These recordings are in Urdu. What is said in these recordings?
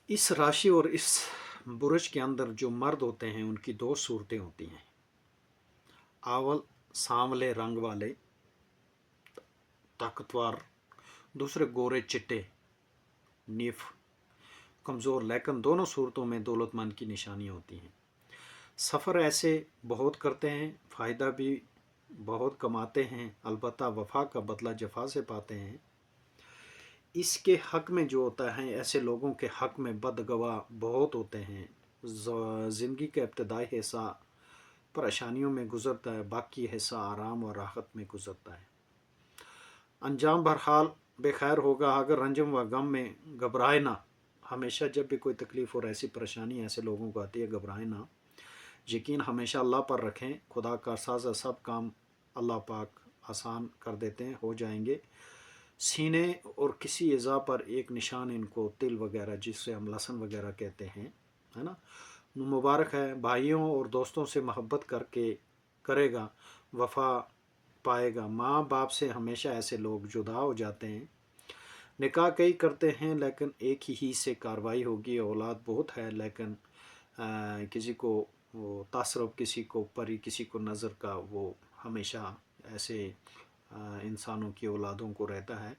اس راشی اور اس برج کے اندر جو مرد ہوتے ہیں ان کی دو صورتیں ہوتی ہیں. اول سانولے رنگ والے طاقتور، دوسرے گورے چٹے نیف کمزور، لیکن دونوں صورتوں میں دولت مند کی نشانی ہوتی ہیں. سفر ایسے بہت کرتے ہیں، فائدہ بھی بہت کماتے ہیں، البتہ وفا کا بدلہ جفا سے پاتے ہیں. اس کے حق میں جو ہوتا ہے، ایسے لوگوں کے حق میں بدگواہ بہت ہوتے ہیں. زندگی کا ابتدائی حصہ پریشانیوں میں گزرتا ہے، باقی حصہ آرام اور راحت میں گزرتا ہے. انجام بہرحال بے خیر ہوگا اگر رنجم و غم میں گھبرائے نہ. ہمیشہ جب بھی کوئی تکلیف اور ایسی پریشانی ایسے لوگوں کو آتی ہے، گھبرائے نہ. یقین ہمیشہ اللہ پر رکھیں، خدا کا سازہ سب کام اللہ پاک آسان کر دیتے ہیں، ہو جائیں گے. سینے اور کسی اعضاء پر ایک نشان، ان کو تل وغیرہ جس سے ہم لہسن وغیرہ کہتے ہیں، ہے نا، مبارک ہے. بھائیوں اور دوستوں سے محبت کر کے کرے گا، وفا پائے گا. ماں باپ سے ہمیشہ ایسے لوگ جدا ہو جاتے ہیں. نکاح کئی کرتے ہیں لیکن ایک ہی سے کاروائی ہوگی. اولاد بہت ہے لیکن کسی کو وہ تعصب، کسی کو پری، کسی کو نظر کا وہ ہمیشہ ایسے انسانوں کی اولادوں کو رہتا ہے.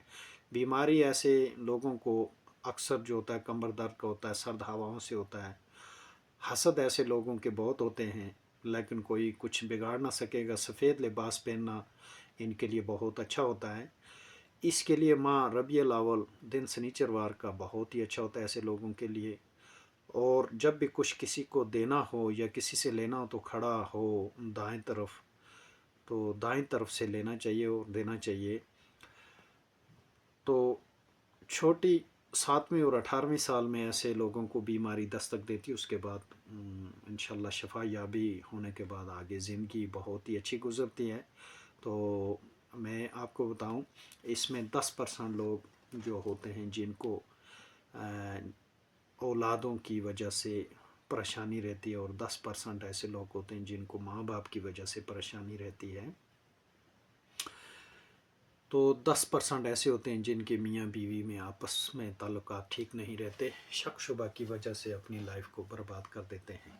بیماری ایسے لوگوں کو اکثر جو ہوتا ہے کمر درد کا ہوتا ہے، سرد ہواؤں سے ہوتا ہے. حسد ایسے لوگوں کے بہت ہوتے ہیں لیکن کوئی کچھ بگاڑ نہ سکے گا. سفید لباس پہننا ان کے لیے بہت اچھا ہوتا ہے. اس کے لیے ماہ ربیع الاول دن سنیچروار کا بہت ہی اچھا ہوتا ہے ایسے لوگوں کے لیے. اور جب بھی کچھ کسی کو دینا ہو یا کسی سے لینا ہو تو کھڑا ہو دائیں طرف، تو دائیں طرف سے لینا چاہیے اور دینا چاہیے. تو چھوٹی 7ویں اور 18ویں سال میں ایسے لوگوں کو بیماری دستک دیتی، اس کے بعد انشاءاللہ شفا یابی ہونے کے بعد آگے زندگی بہت ہی اچھی گزرتی ہے. تو میں آپ کو بتاؤں، اس میں 10% لوگ جو ہوتے ہیں جن کو اولادوں کی وجہ سے پریشانی رہتی ہے، اور 10% ایسے لوگ ہوتے ہیں جن کو ماں باپ کی وجہ سے پریشانی رہتی ہے. تو 10% ایسے ہوتے ہیں جن کے میاں بیوی میں آپس میں تعلقات ٹھیک نہیں رہتے، شک شبہ کی وجہ سے اپنی لائف کو برباد کر دیتے ہیں.